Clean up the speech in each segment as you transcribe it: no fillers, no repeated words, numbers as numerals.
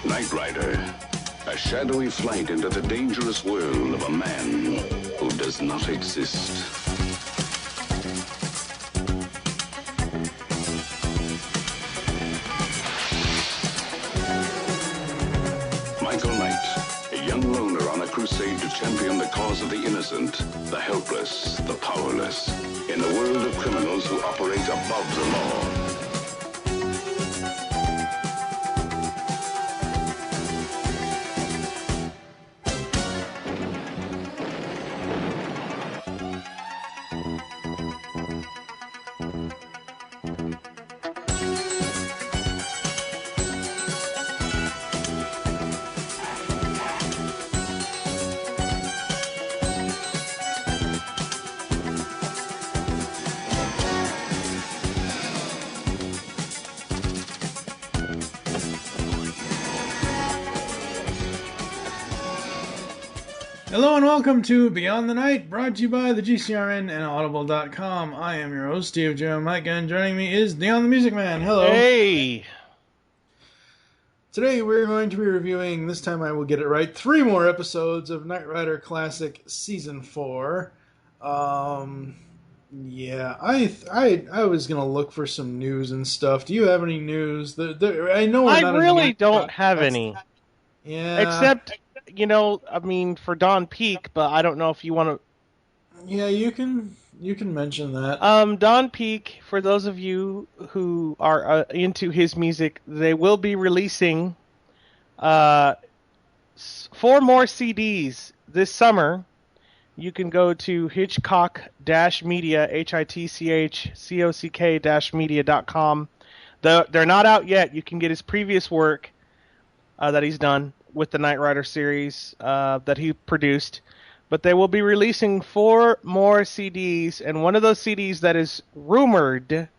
Knight Rider, a shadowy flight into the dangerous world of a man who does not exist. Michael Knight, a young loner on a crusade to champion the cause of the innocent, the helpless, the powerless, in a world of criminals who operate above the law. Hello and welcome to Beyond the Night, brought to you by the GCRN and Audible.com. I am your host, Steve Joe Mike, and joining me is Dion the Music Man. Hello. Hey! Today we're going to be reviewing, this time I will get it right, 3 more episodes of Knight Rider Classic Season 4. Yeah, I was going to look for some news and stuff. Do you have any news? I know I really don't have any. Yeah. Except, you know, I mean, for Don Peak, but I don't know if you want to... Yeah, you can mention that. Don Peak, for those of you who are into his music, they will be releasing 4 more CDs this summer. You can go to Hitchcock-Media, HITCHCOCK-media.com. They're not out yet. You can get his previous work that he's done with the Knight Rider series that he produced. But they will be releasing 4 more CDs, and one of those CDs that is rumored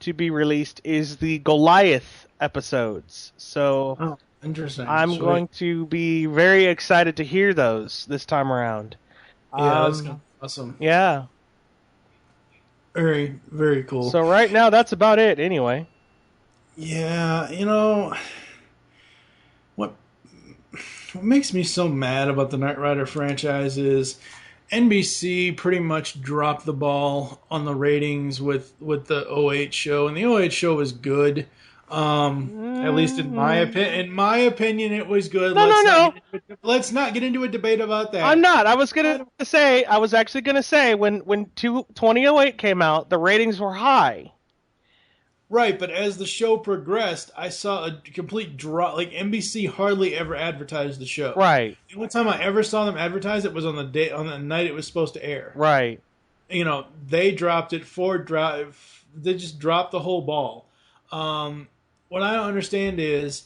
to be released is the Goliath episodes. So interesting. I'm going to be very excited to hear those this time around. Yeah, that's gonna be awesome. Yeah. Very, very cool. So right now, that's about it anyway. Yeah, you know, what makes me so mad about the Knight Rider franchise is NBC pretty much dropped the ball on the ratings with the '08 show, and the '08 show was good. At least in my opinion, it was good. Let's not get into a debate about that. I'm not. I was actually gonna say when 2008 came out, the ratings were high. Right, but as the show progressed, I saw a complete drop. Like, NBC hardly ever advertised the show. Right. The only time I ever saw them advertise it was on the night it was supposed to air. Right. You know, they dropped it. They just dropped the whole ball. What I don't understand is,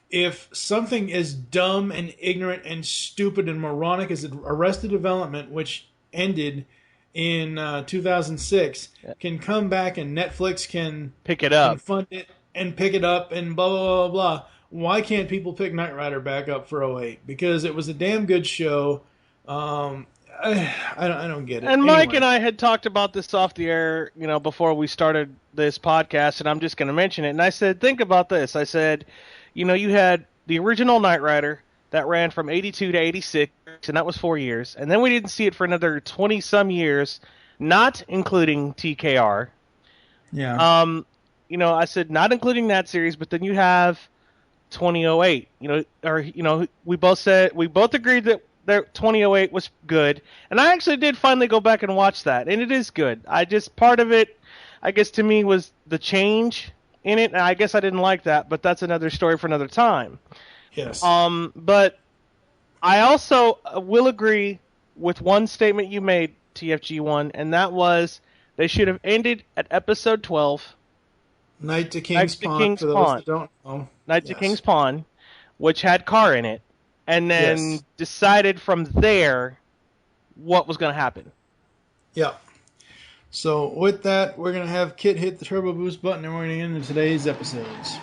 if something as dumb and ignorant and stupid and moronic as Arrested Development, which ended in 2006, can come back and Netflix can pick it up, and fund it and pick it up and blah blah blah blah. Why can't people pick Knight Rider back up for '08? Because it was a damn good show. I don't get it. And Mike and I had talked about this off the air, you know, before we started this podcast, and I'm just going to mention it. And I said, think about this. I said, you know, you had the original Knight Rider that ran from 82 to 86, and that was 4 years. And then we didn't see it for another 20-some years, not including TKR. Yeah. You know, I said not including that series, but then you have 2008. We both agreed that 2008 was good, and I actually did finally go back and watch that, and it is good. Part of it, I guess, to me was the change in it, and I guess I didn't like that, but that's another story for another time. Yes. But I also will agree with one statement you made, TFG1, and that was they should have ended at episode 12. Knight to King's Pawn, for those that don't know. Knight to King's Pawn, which had Carr in it, and then decided from there what was going to happen. Yeah. So with that, we're going to have Kit hit the turbo boost button, and we're going to get into today's episodes.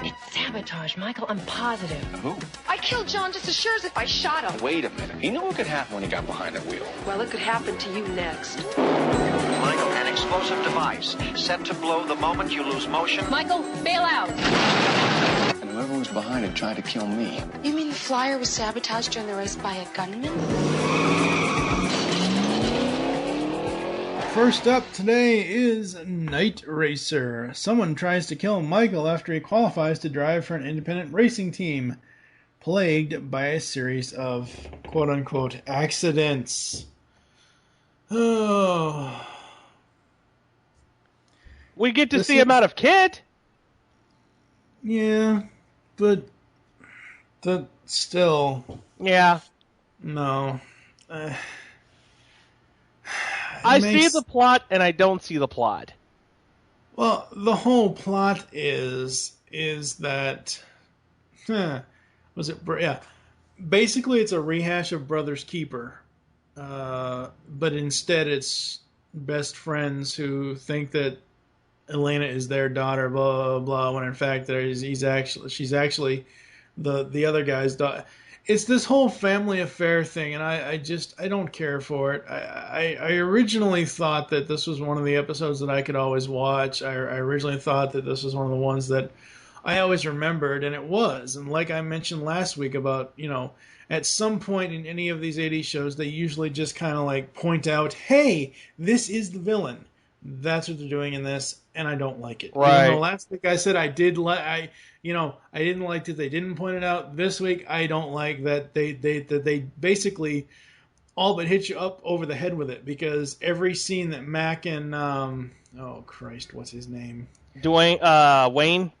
It's Sam sabotage, Michael. I'm positive. Who? I killed John just as sure as if I shot him. Wait a minute. He knew what could happen when he got behind the wheel. Well, it could happen to you next. Michael, an explosive device set to blow the moment you lose motion. Michael, bail out. And whoever was behind it tried to kill me. You mean the flyer was sabotaged during the race by a gunman? First up today is Night Racer. Someone tries to kill Michael after he qualifies to drive for an independent racing team, plagued by a series of quote-unquote accidents. Oh. We get to see him out of kit. Yeah, but still. Yeah. No. I see the plot, and I don't see the plot. Well, the whole plot is that, was it? Yeah, basically it's a rehash of Brothers Keeper, but instead it's best friends who think that Elena is their daughter, blah blah blah. When in fact she's actually the other guy's daughter. It's this whole family affair thing, and I don't care for it. I originally thought that this was one of the episodes that I could always watch. I originally thought that this was one of the ones that I always remembered, and it was. And like I mentioned last week about, at some point in any of these 80s shows, they usually just kind of like point out, hey, this is the villain. That's what they're doing in this, and I don't like it. Right. Even though last week I said I didn't like it. They didn't point it out. This week I don't like that they basically all but hit you up over the head with it, because every scene that Mac and oh Christ, what's his name? Wayne.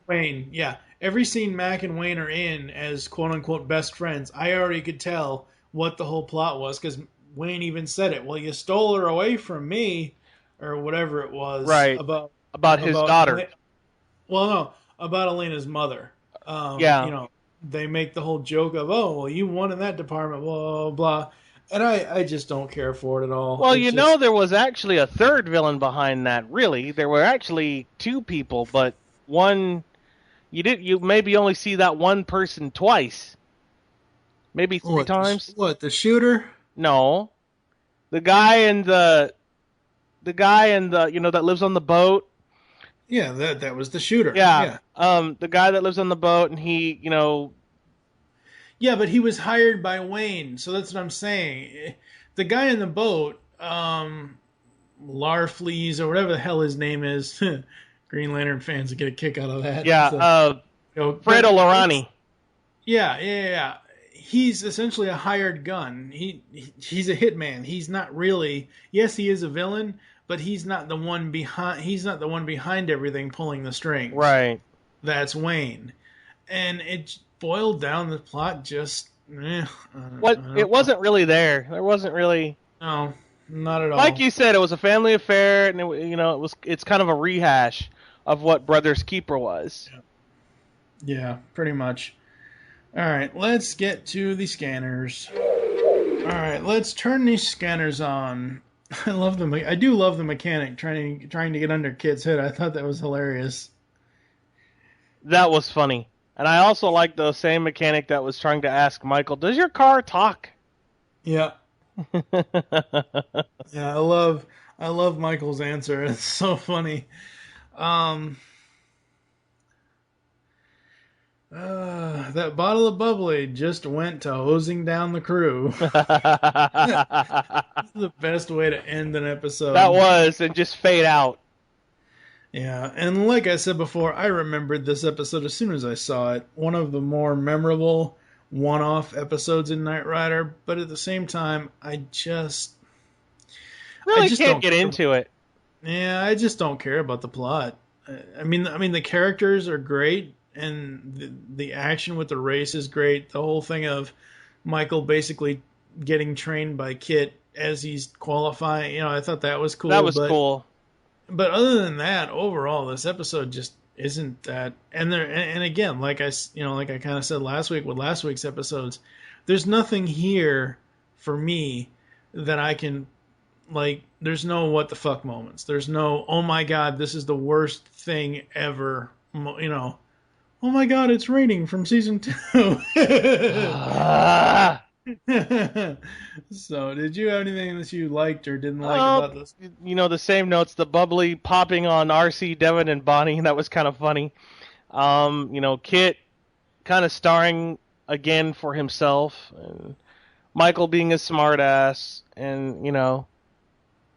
Wayne, yeah. Every scene Mac and Wayne are in as quote unquote best friends, I already could tell what the whole plot was, because Wayne even said it. Well, you stole her away from me, or whatever it was. Right. About his daughter. Well, no, about Elena's mother. Yeah. They make the whole joke of, oh, well, you won in that department, blah, blah, blah. And I just don't care for it at all. Well, there was actually a third villain behind that, really. There were actually two people, but one, you maybe only see that one person twice. Maybe three times. What, the shooter? No. The guy in the that lives on the boat. Yeah, that was the shooter. Yeah. The guy that lives on the boat, and he, Yeah, but he was hired by Wayne, so that's what I'm saying. The guy in the boat, Larfleeze, or whatever the hell his name is. Green Lantern fans will get a kick out of that. Yeah, Fred Olorani. Yeah. He's essentially a hired gun. He's a hitman. He's not really. Yes, he is a villain, but he's not the one behind. He's not the one behind everything, pulling the strings. Right. That's Wayne, and it boiled down the plot. Just it wasn't really there. There wasn't really. No, not at all. Like you said, it was a family affair, and it's kind of a rehash of what Brothers Keeper was. Yeah, pretty much. All right, let's get to the scanners. All right, let's turn these scanners on. I do love the mechanic trying to get under Kit's head. I thought that was hilarious. That was funny. And I also like the same mechanic that was trying to ask Michael, does your car talk? Yeah. Yeah, I love Michael's answer. It's so funny. That bottle of bubbly just went to hosing down the crew. That's the best way to end an episode. That was, and just fade out. Yeah, and like I said before, I remembered this episode as soon as I saw it. One of the more memorable one-off episodes in Knight Rider, but at the same time, I just can't get into it. Yeah, I just don't care about the plot. I mean, the characters are great, and the action with the race is great. The whole thing of Michael basically getting trained by Kit as he's qualifying, I thought that was cool. That was cool. But other than that, overall, this episode just isn't that. And again, like I kind of said last week with last week's episodes, there's nothing here for me that I can, there's no what the fuck moments. There's no, oh my god, this is the worst thing ever, Oh my God, it's raining from season 2. So, did you have anything that you liked or didn't like about this? The same notes, the bubbly popping on RC, Devin, and Bonnie, that was kind of funny. Kit kind of starring again for himself, and Michael being a smartass, and,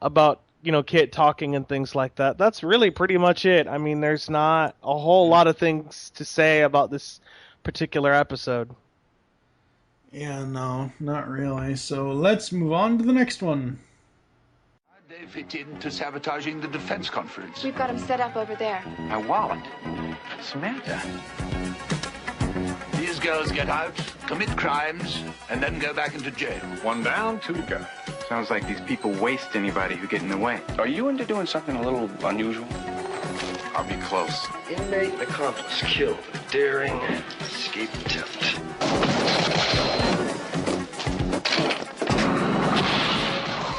about, Kit talking and things like that. That's really pretty much it. I mean, there's not a whole lot of things to say about this particular episode. Yeah, no, not really. So let's move on to the next one. They fit into sabotaging the defense conference. We've got him set up over there. My wallet. Samantha. These girls get out, commit crimes, and then go back into jail. One down, two to go. Sounds like these people waste anybody who get in the way. Are you into doing something a little unusual? I'll be close. Inmate and accomplice killed. Daring escape attempt.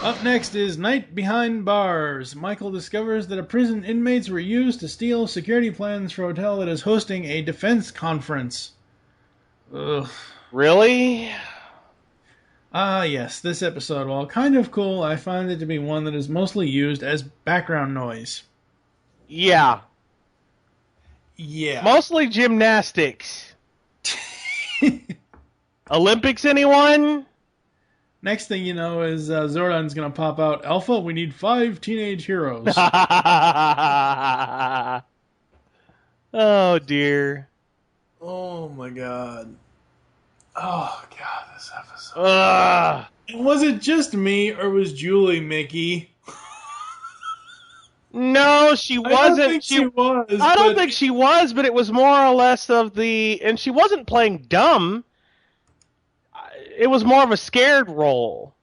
Up next is Night Behind Bars. Michael discovers that a prison inmates were used to steal security plans for a hotel that is hosting a defense conference. Ugh. Really? Yes, this episode, while kind of cool, I find it to be one that is mostly used as background noise. Yeah. Yeah. Mostly gymnastics. Olympics, anyone? Next thing you know is Zordon's going to pop out, Alpha, we need 5 teenage heroes. Oh, dear. Oh, my God. Oh, God, this episode. Was it just me, or was Julie Mickey? No, she wasn't. I don't think she was. I don't think she was, but it was more or less of the... And she wasn't playing dumb. It was more of a scared role.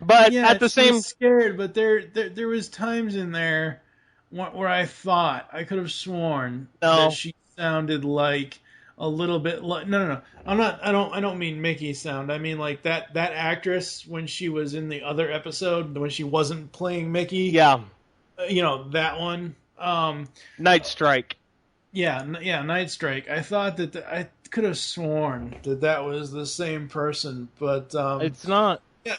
But yeah, at the same... was scared, but there was times in there where I thought, I could have sworn that she sounded like a little bit like... No. I don't mean Mickey sound. I mean like that actress when she was in the other episode, when she wasn't playing Mickey. Yeah. That one. Night Strike. Yeah, Night Strike. I thought that I could have sworn that was the same person, but it's not. Yeah.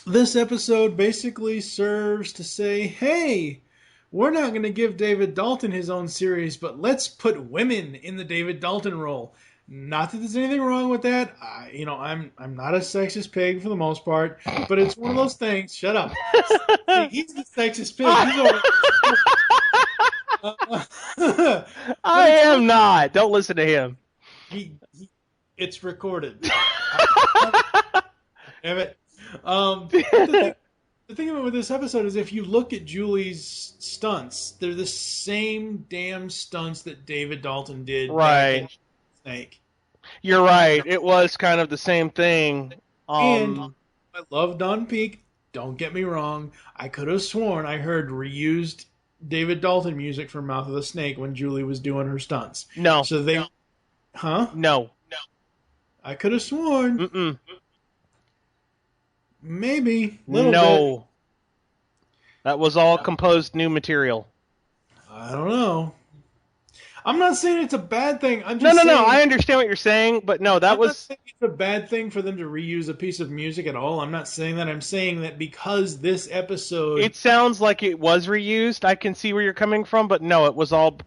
This episode basically serves to say, hey, we're not going to give David Dalton his own series, but let's put women in the David Dalton role. Not that there's anything wrong with that. I'm not a sexist pig for the most part, but it's one of those things. Shut up. See, he's the sexist pig. I am not. Don't listen to him. It's recorded. Damn it. The thing about this episode is if you look at Julie's stunts, they're the same damn stunts that David Dalton did. Right. Back in Snake. You're right. It was kind of the same thing. And I love Don Peake. Don't get me wrong. I could have sworn I heard reused David Dalton music from Mouth of the Snake when Julie was doing her stunts. No. So they... Huh? No. I could have sworn. Mm-mm. Maybe. Little bit. That was all composed new material. I don't know. I'm not saying it's a bad thing. I'm just No. I understand what you're saying, but no, that I'm was... not saying it's a bad thing for them to reuse a piece of music at all. I'm not saying that. I'm saying that because this episode... It sounds like it was reused. I can see where you're coming from, but no, it was all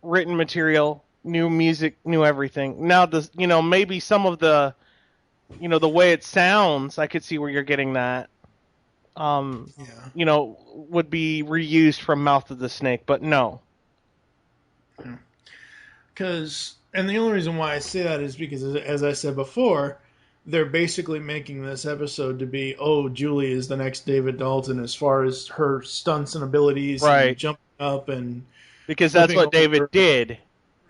written material, new music, new everything. Now, maybe some of the, the way it sounds, I could see where you're getting that. Would be reused from Mouth of the Snake, but no. And the only reason why I say that is because, as I said before, they're basically making this episode to be, Julie is the next David Dalton as far as her stunts and abilities, right? And jumping up and because that's what David did,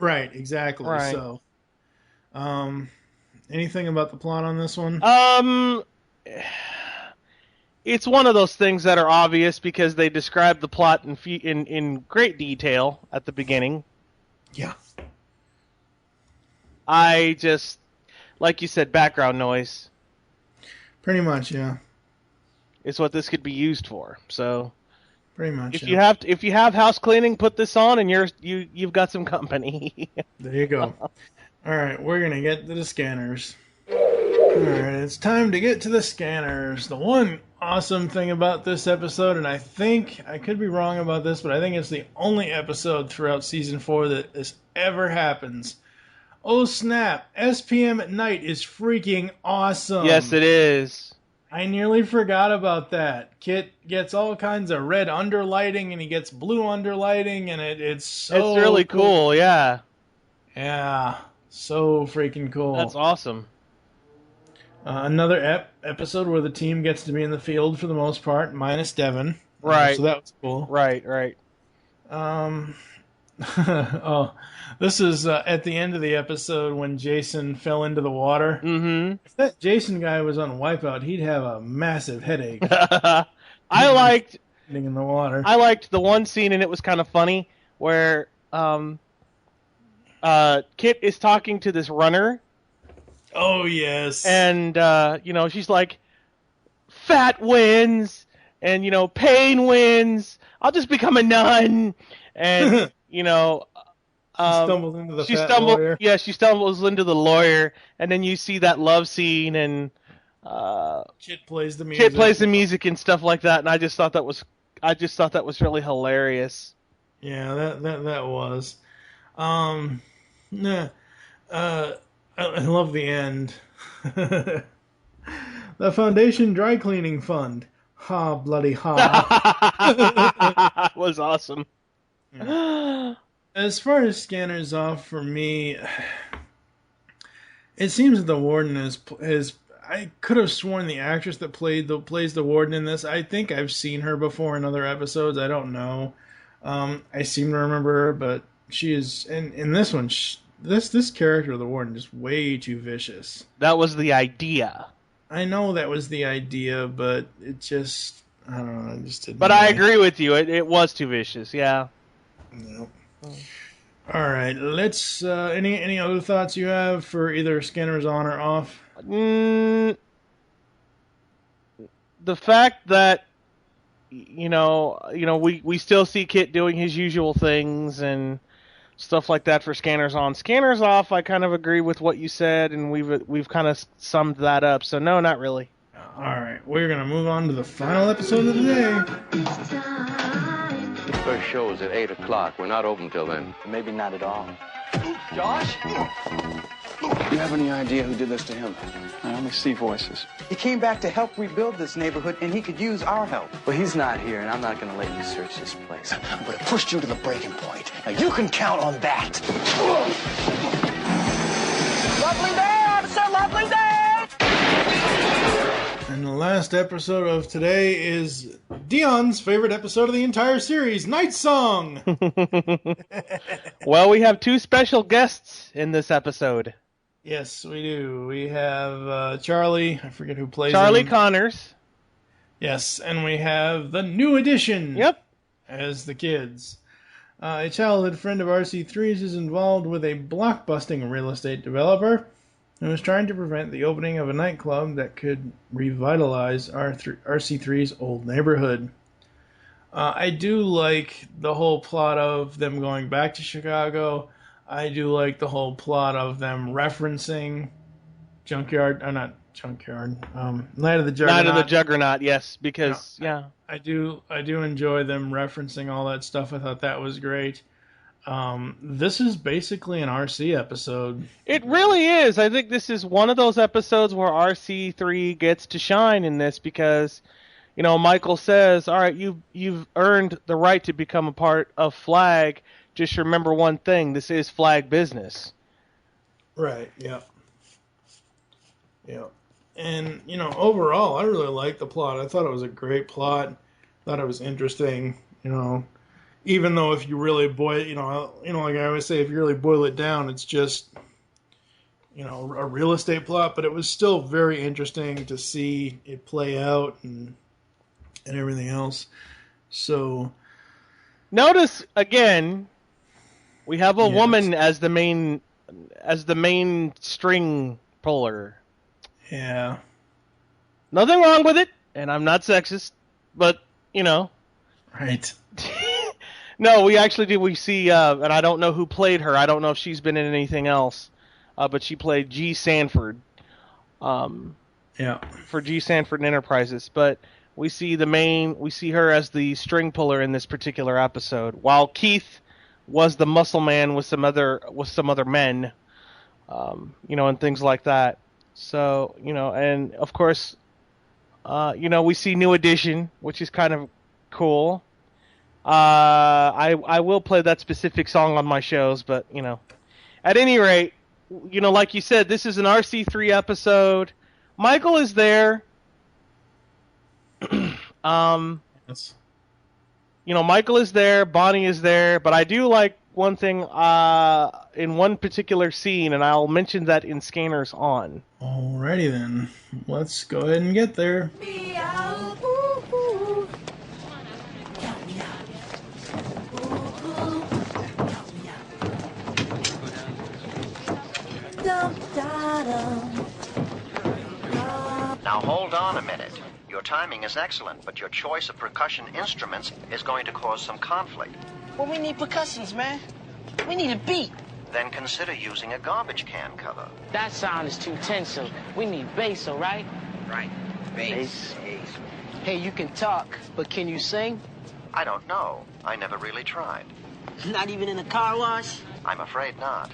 right? Exactly. Right. So, anything about the plot on this one? It's one of those things that are obvious because they describe the plot in great detail at the beginning. Yeah. I just, like you said, background noise. Pretty much, yeah. It's what this could be used for. So, Pretty much. If you have house cleaning, put this on, and you've got some company. There you go. All right, we're gonna get to the scanners. All right, it's time to get to the scanners. The one awesome thing about this episode, and I think I could be wrong about this, but I think it's the only episode throughout season 4 that this ever happens. Oh snap! SPM at night is freaking awesome. Yes, it is. I nearly forgot about that. Kit gets all kinds of red underlighting, and he gets blue underlighting, and it's really cool. Yeah. Yeah, so freaking cool. That's awesome. Another episode where the team gets to be in the field for the most part, minus Devin. Right. So that was cool. Right. Oh, this is at the end of the episode when Jason fell into the water. Mm-hmm. If that Jason guy was on Wipeout, he'd have a massive headache. I liked in the water. I liked the one scene, and it was kind of funny, where Kit is talking to this runner. Oh, yes. And, she's like, fat wins, and, pain wins. I'll just become a nun. And, she stumbled into the lawyer. Yeah, she stumbles into the lawyer, and then you see that love scene, and Kit plays the music. Kit plays the music and stuff like that, and I just thought that was really hilarious. Yeah, that was. I love the end. The Foundation Dry Cleaning Fund. Ha, bloody ha. Was awesome. Yeah. As far as scanners off for me, it seems that the warden is I could have sworn the actress that plays the warden in this, I think I've seen her before in other episodes. I don't know. I seem to remember her, but she is in this one. This character of the warden is way too vicious. That was the idea. I know that was the idea, but it just, I don't know, I just didn't. But I agree with you. It was too vicious. Yeah. No. All right. Let's. Any other thoughts you have for either scanners on or off? The fact that we still see Kit doing his usual things and stuff like that for scanners on. Scanners off, I kind of agree with what you said, and we've kind of summed that up. So no, not really. All right, we're gonna move on to the final episode of the day. The first show is at 8 o'clock. We're not open till then. Maybe not at all. Josh? Do you have any idea who did this to him? I only see voices. He came back to help rebuild this neighborhood, and he could use our help. Well, he's not here, and I'm not going to let you search this place. I'm going to push you to the breaking point. Now, you can count on that. Lovely day, officer! Lovely day! And the last episode of today is Dion's favorite episode of the entire series, Night Song! Well, we have two special guests in this episode. Yes, we do. We have Charlie, I forget who plays Charlie him. Connors. Yes, and we have the new addition. Yep. As the kids. A childhood friend of RC3's is involved with a blockbusting real estate developer who is trying to prevent the opening of a nightclub that could revitalize RC3's old neighborhood. I do like the whole plot of them going back to Chicago. I do like the whole plot of them referencing Night of the Juggernaut. Night of the Juggernaut, yes, because I do enjoy them referencing all that stuff. I thought that was great. This is basically an RC episode. It really is. I think this is one of those episodes where RC3 gets to shine in this because, Michael says, all right, you've earned the right to become a part of Flag. Just remember one thing, this is Flag business. Right, yeah. Yeah. And, overall, I really liked the plot. I thought it was a great plot. Thought it was interesting, even though if you really boil, like I always say, if you really boil it down, it's just, a real estate plot, but it was still very interesting to see it play out and everything else. So, notice again, we have a woman as the main string puller. Yeah. Nothing wrong with it, and I'm not sexist, but Right. No, we actually do. We see, and I don't know who played her. I don't know if she's been in anything else, but she played G. Sanford. Yeah. For G. Sanford Enterprises, but we see her as the string puller in this particular episode, while Keith was the muscle man with some other men, and things like that. So, and of course, we see New Edition, which is kind of cool. I will play that specific song on my shows, but at any rate, like you said, this is an RC3 episode. Michael is there. Yes. Michael is there. Bonnie is there. But I do like one thing in one particular scene, and I'll mention that in Scanners On. Alrighty then. Let's go ahead and get there. Now hold on a minute. Your timing is excellent, but your choice of percussion instruments is going to cause some conflict. Well, we need percussions, man. We need a beat. Then consider using a garbage can cover. That sound is too tense, so we need bass, all right? Right. Bass. Hey, you can talk, but can you sing? I don't know. I never really tried. Not even in a car wash? I'm afraid not.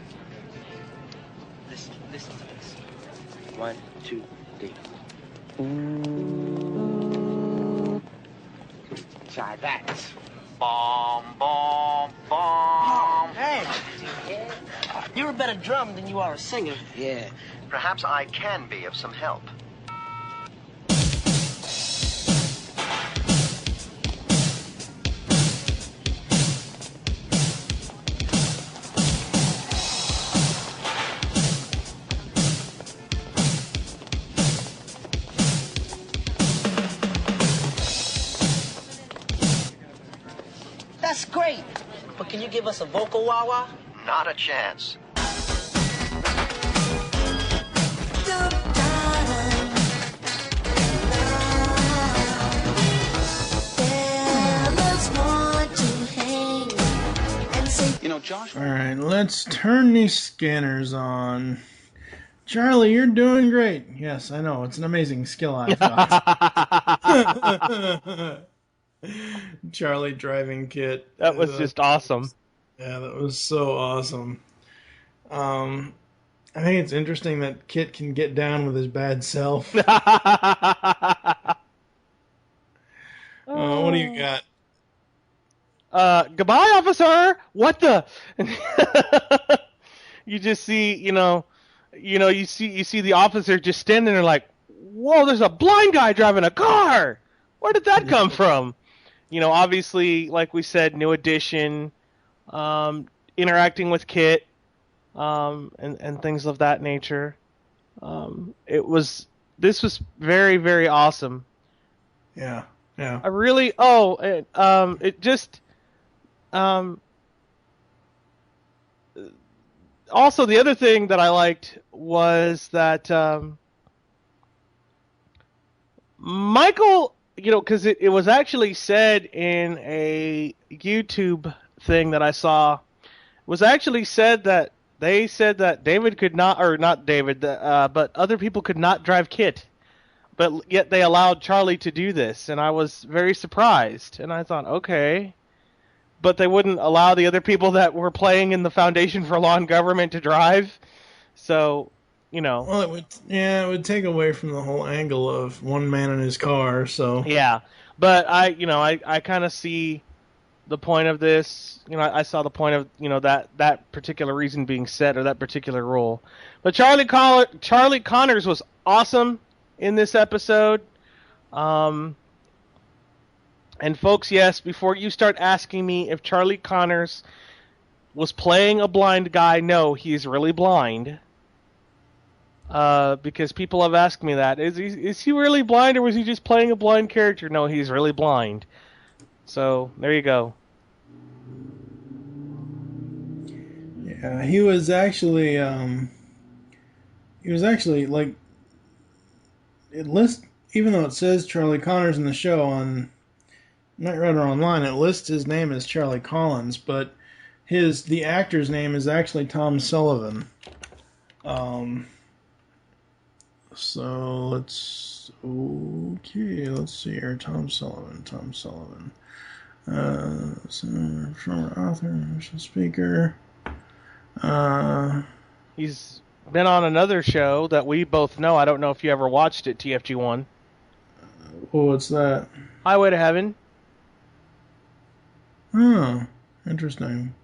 Listen to this. 1, 2, 3. Try that. Bomb, bomb, bomb. Hey, you're a better drummer than you are a singer. Yeah. Perhaps I can be of some help. That's great. But can you give us a vocal wah-wah? Not a chance. You know, Josh. All right, let's turn these scanners on. Charlie, you're doing great. Yes, I know. It's an amazing skill I've got. Charlie driving Kit. That was just awesome. Yeah, that was so awesome. I think it's interesting that Kit can get down with his bad self. What do you got? Goodbye, officer. What the? You just see, you see the officer just standing there like, whoa, there's a blind guy driving a car. Where did that come from? Obviously, like we said, New Edition, interacting with Kit, and things of that nature. This was very, very awesome. Yeah. I really, it just, also the other thing that I liked was that, Michael, because it was actually said in a YouTube thing that I saw, was actually said that they said that David could not, or not David, but other people could not drive Kit, but yet they allowed Charlie to do this, and I was very surprised, and I thought, okay, but they wouldn't allow the other people that were playing in the Foundation for Law and Government to drive, so, Well, it would take away from the whole angle of one man in his car, so. Yeah, but I kind of see the point of this. I saw the point of, that particular reason being set, or that particular rule. But Charlie Connors was awesome in this episode. And folks, yes, before you start asking me if Charlie Connors was playing a blind guy, no, he's really blind. Because people have asked me that. Is he really blind, or was he just playing a blind character? No, he's really blind. So, there you go. Yeah, he was actually like, even though it says Charlie Connors in the show on Knight Rider Online, it lists his name as Charlie Collins, but the actor's name is actually Tom Sullivan. So let's see here. Tom Sullivan. Former author, speaker. He's been on another show that we both know. I don't know if you ever watched it, TFG1. What's that? Highway to Heaven. Oh, interesting.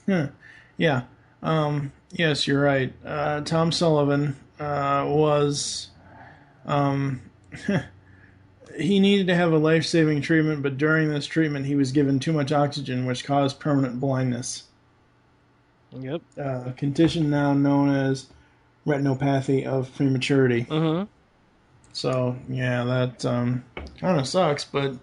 Yeah. Yes, you're right. Tom Sullivan was... he needed to have a life-saving treatment, but during this treatment he was given too much oxygen, which caused permanent blindness. Yep. A condition now known as retinopathy of prematurity. Mm-hmm. So, yeah, that kind of sucks, but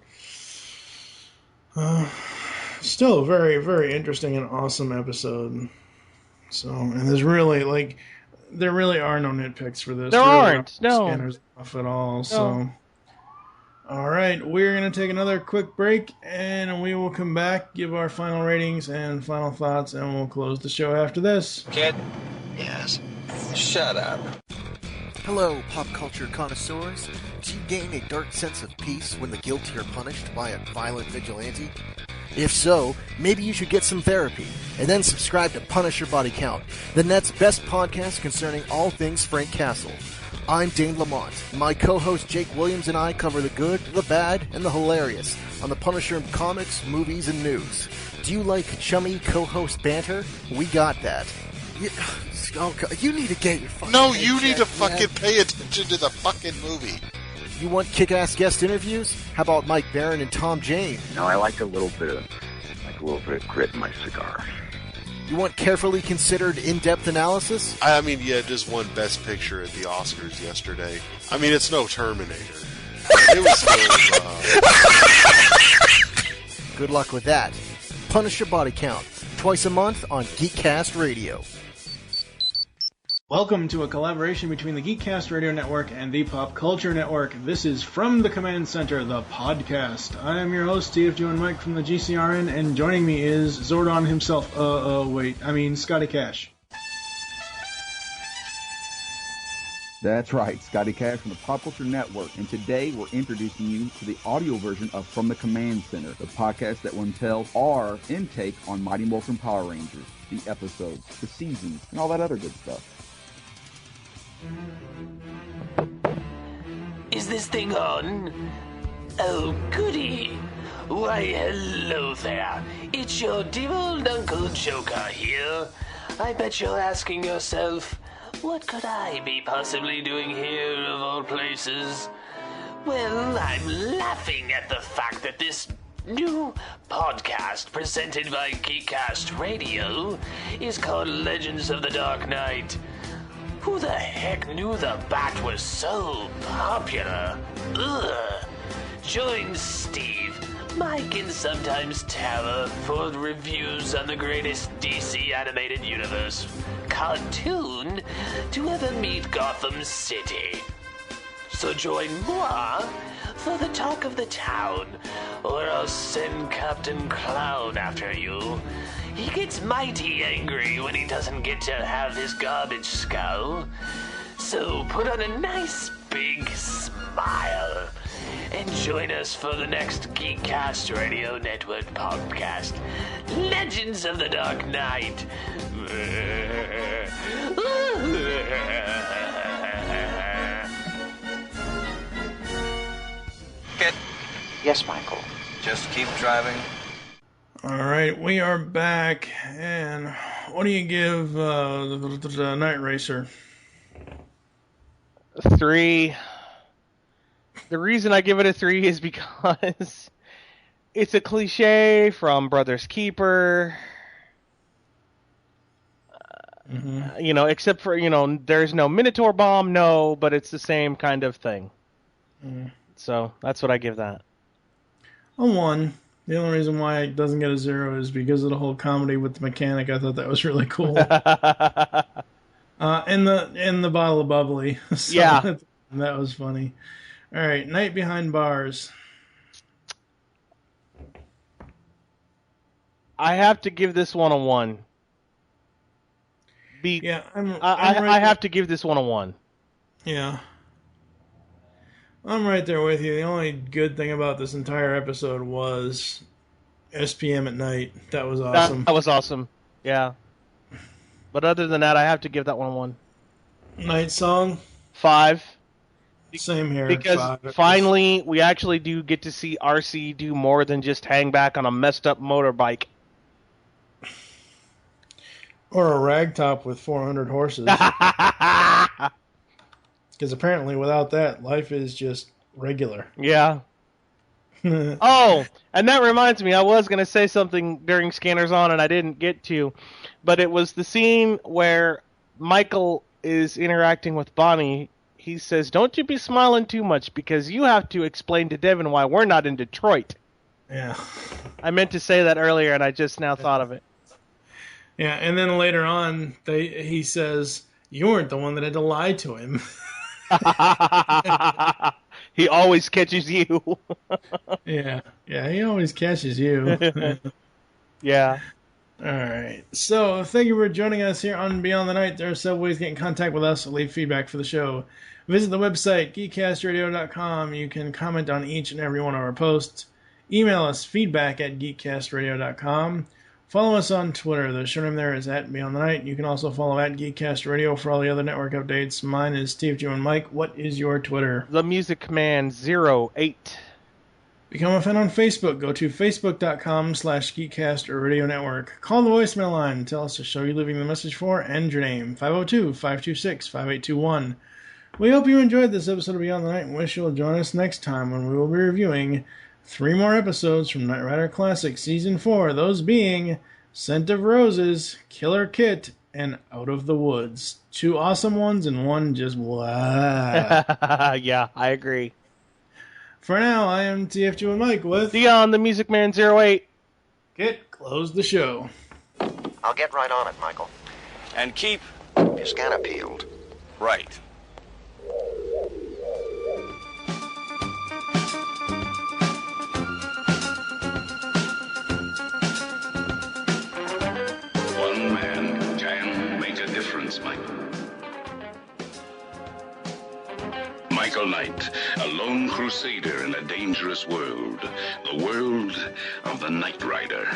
still a very, very interesting and awesome episode. So, and there really are no nitpicks for this. There aren't, no. Scanners off at all, so... All right, we're going to take another quick break, and we will come back, give our final ratings and final thoughts, and we'll close the show after this. Kid? Yes? Shut up. Hello, pop culture connoisseurs. Do you gain a dark sense of peace when the guilty are punished by a violent vigilante? If so, maybe you should get some therapy, and then subscribe to Punisher Body Count, the net's best podcast concerning all things Frank Castle. I'm Dane Lamont. My co-host Jake Williams and I cover the good, the bad, and the hilarious on the Punisher comics, movies, and news. Do you like chummy co-host banter? We got that. You need to get your fucking... No, you need to fucking pay attention to the fucking movie. You want kick-ass guest interviews? How about Mike Barron and Tom Jane? No, I like a little bit of grit in my cigar. You want carefully considered in-depth analysis? I mean, yeah, it just won Best Picture at the Oscars yesterday. I mean, it's no Terminator. It was still, Good luck with that. Punisher Body Count, twice a month on Geekcast Radio. Welcome to a collaboration between the Geekcast Radio Network and the Pop Culture Network. This is From the Command Center, the podcast. I am your host, TFG and Mike from the GCRN, and joining me is Zordon himself. Scotty Cash. That's right, Scotty Cash from the Pop Culture Network, and today we're introducing you to the audio version of From the Command Center, the podcast that will entail our intake on Mighty Morphin Power Rangers, the episodes, the seasons, and all that other good stuff. Is this thing on? Oh, goody. Why, hello there. It's your dear old Uncle Joker here. I bet you're asking yourself, what could I be possibly doing here of all places? Well, I'm laughing at the fact that this new podcast presented by Geekcast Radio is called Legends of the Dark Knight. Who the heck knew the Bat was so popular? Ugh. Join Steve, Mike, and sometimes Tara for reviews on the greatest DC animated universe cartoon to ever meet Gotham City. So join moi for the talk of the town, or I'll send Captain Clown after you. He gets mighty angry when he doesn't get to have his garbage skull. So put on a nice big smile and join us for the next Geekcast Radio Network podcast, Legends of the Dark Knight. Kid? Yes, Michael. Just keep driving. Alright, we are back, and what do you give the Night Racer? 3. The reason I give it a 3 is because it's a cliche from Brothers Keeper. Except for, there's no Minotaur bomb, no, but it's the same kind of thing. So that's what I give that. A 1. The only reason why it doesn't get a 0 is because of the whole comedy with the mechanic. I thought that was really cool. And the bottle of bubbly. So yeah. That was funny. All right, Night Behind Bars. I have to give this one a 1. I have to give this one a 1. Yeah. I'm right there with you. The only good thing about this entire episode was SPM at night. That was awesome. That was awesome. Yeah. But other than that, I have to give that one a 1. Night Song? 5. Same here. Because 5. finally, we actually do get to see RC do more than just hang back on a messed up motorbike. Or a ragtop with 400 horses. Because apparently without that, life is just regular. Yeah. Oh, and that reminds me, I was going to say something during Scanners On and I didn't get to, but it was the scene where Michael is interacting with Bonnie. He says, "Don't you be smiling too much because you have to explain to Devin why we're not in Detroit." Yeah. I meant to say that earlier and I just now thought of it. Yeah, and then later on, he says, "You weren't the one that had to lie to him." He always catches you. Yeah, he always catches you. Yeah. All right. So, thank you for joining us here on Beyond the Night. There are several ways to get in contact with us or leave feedback for the show. Visit the website, geekcastradio.com. You can comment on each and every one of our posts. Email us, feedback@geekcastradio.com. Follow us on Twitter. The show name there is @BeyondTheNight. You can also follow @GeekCastRadio for all the other network updates. Mine is TFG and Mike. What is your Twitter? The Music Man 08. Become a fan on Facebook. Go to facebook.com/GeekCast Radio Network. Call the voicemail line and tell us the show you're leaving the message for and your name. 502-526-5821. We hope you enjoyed this episode of Beyond the Night and wish you'll join us next time when we will be reviewing 3 more episodes from Knight Rider Classic Season 4, those being Scent of Roses, Killer Kit, and Out of the Woods. 2 awesome ones and 1 just blah. Yeah, I agree. For now, I am TFG and Mike with Dion, the Music Man 08. Kit, close the show. I'll get right on it, Michael. And keep your scanner peeled. Right. One man can make a difference, Michael. Michael Knight, a lone crusader in a dangerous world. The world of the Knight Rider.